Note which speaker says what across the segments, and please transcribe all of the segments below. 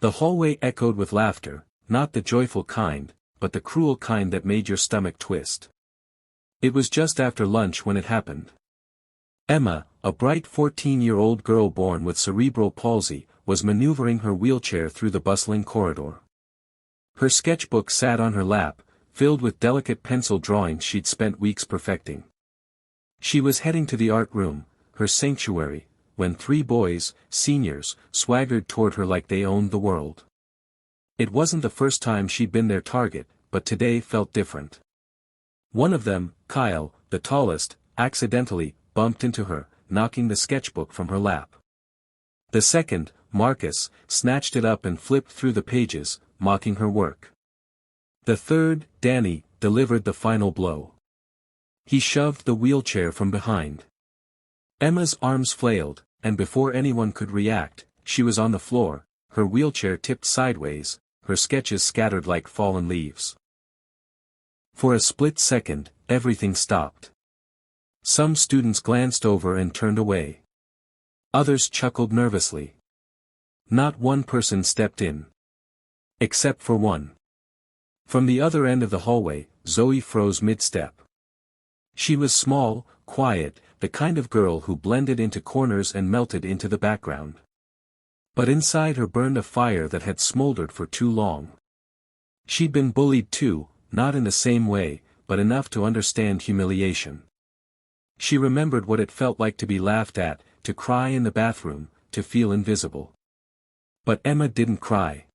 Speaker 1: The hallway echoed with laughter, not the joyful kind, but the cruel kind that made your stomach twist. It was just after lunch when it happened. Emma, a bright 14-year-old girl born with cerebral palsy, was maneuvering her wheelchair through the bustling corridor. Her sketchbook sat on her lap, filled with delicate pencil drawings she'd spent weeks perfecting. She was heading to the art room, her sanctuary, when 3 boys, seniors, swaggered toward her like they owned the world. It wasn't the first time she'd been their target, but today felt different. One of them, Kyle, the tallest, accidentally bumped into her, knocking the sketchbook from her lap. The second, Marcus, snatched it up and flipped through the pages, mocking her work. The third, Danny, delivered the final blow. He shoved the wheelchair from behind. Emma's arms flailed, and before anyone could react, she was on the floor, her wheelchair tipped sideways, her sketches scattered like fallen leaves. For a split second, everything stopped. Some students glanced over and turned away. Others chuckled nervously. Not one person stepped in. Except for one. From the other end of the hallway, Zoe froze mid-step. She was small, quiet, the kind of girl who blended into corners and melted into the background. But inside her burned a fire that had smoldered for too long. She'd been bullied too, not in the same way, but enough to understand humiliation. She remembered what it felt like to be laughed at, to cry in the bathroom, to feel invisible. But Emma didn't cry.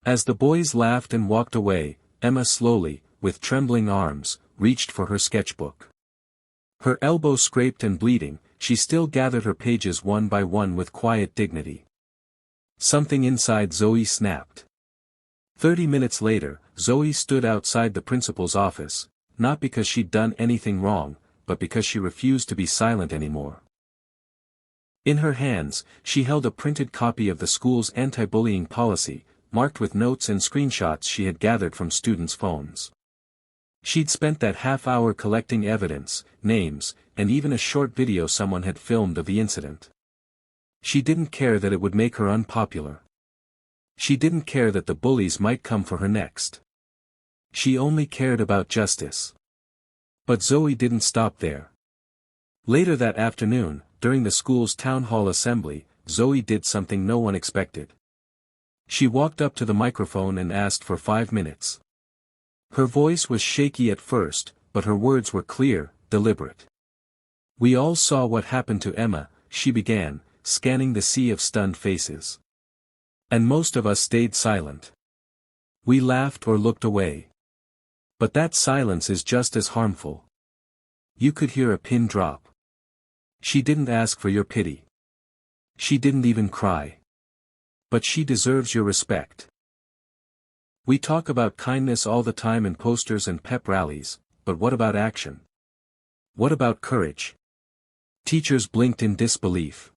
Speaker 1: As the boys laughed and walked away, Emma slowly, with trembling arms, reached for her sketchbook. Her elbow scraped and bleeding, she still gathered her pages one by one with quiet dignity. Something inside Zoe snapped. 30 minutes later, Zoe stood outside the principal's office, not because she'd done anything wrong, but because she refused to be silent anymore. In her hands, she held a printed copy of the school's anti-bullying policy, marked with notes and screenshots she had gathered from students' phones. She'd spent that half-hour collecting evidence, names, and even a short video someone had filmed of the incident. She didn't care that it would make her unpopular. She didn't care that the bullies might come for her next. She only cared about justice. But Zoe didn't stop there. Later that afternoon, during the school's town hall assembly, Zoe did something no one expected. She walked up to the microphone and asked for 5 minutes. Her voice was shaky at first, but her words were clear, deliberate. "We all saw what happened to Emma," she began, scanning the sea of stunned faces. "And most of us stayed silent. We laughed or looked away. But that silence is just as harmful. You could hear a pin drop. She didn't ask for your pity. She didn't even cry. But she deserves your respect. We talk about kindness all the time in posters and pep rallies, but what about action? What about courage?" Teachers blinked in disbelief.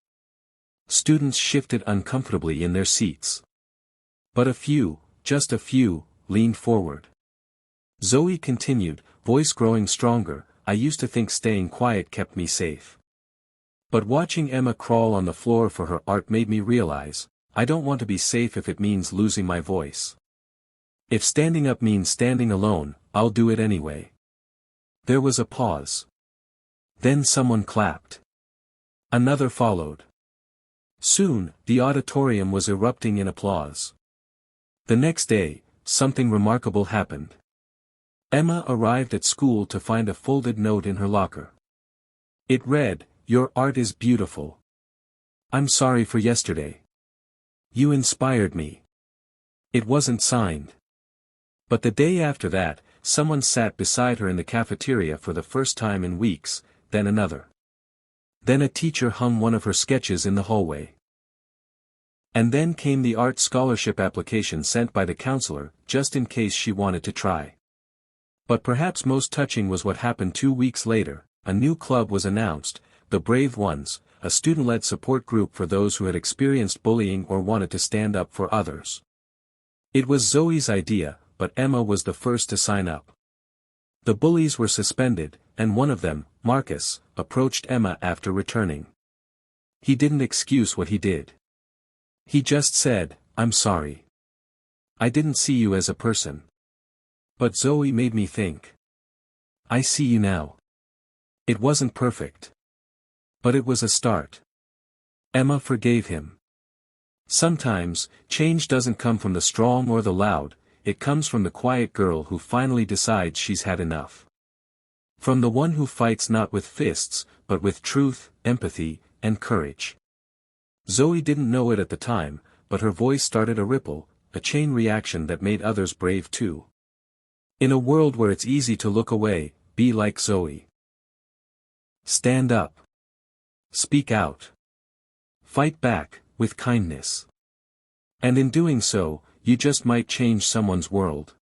Speaker 1: Students shifted uncomfortably in their seats. But a few, just a few, leaned forward. Zoe continued, voice growing stronger, "I used to think staying quiet kept me safe. But watching Emma crawl on the floor for her art made me realize, I don't want to be safe if it means losing my voice. If standing up means standing alone, I'll do it anyway." There was a pause. Then someone clapped. Another followed. Soon, the auditorium was erupting in applause. The next day, something remarkable happened. Emma arrived at school to find a folded note in her locker. It read, "Your art is beautiful. I'm sorry for yesterday. You inspired me." It wasn't signed. But the day after that, someone sat beside her in the cafeteria for the first time in weeks, then another. Then a teacher hung one of her sketches in the hallway. And then came the art scholarship application sent by the counselor, just in case she wanted to try. But perhaps most touching was what happened 2 weeks later. A new club was announced, the Brave Ones, a student-led support group for those who had experienced bullying or wanted to stand up for others. It was Zoe's idea, but Emma was the first to sign up. The bullies were suspended, and one of them, Marcus, approached Emma after returning. He didn't excuse what he did. He just said, I'm sorry. I didn't see you as a person. But Zoe made me think. I see you now. It wasn't perfect. But it was a start. Emma forgave him. Sometimes, change doesn't come from the strong or the loud, it comes from the quiet girl who finally decides she's had enough. From the one who fights not with fists, but with truth, empathy, and courage. Zoe didn't know it at the time, but her voice started a ripple, a chain reaction that made others brave too. In a world where it's easy to look away, be like Zoe. Stand up. Speak out. Fight back, with kindness. And in doing so, you just might change someone's world.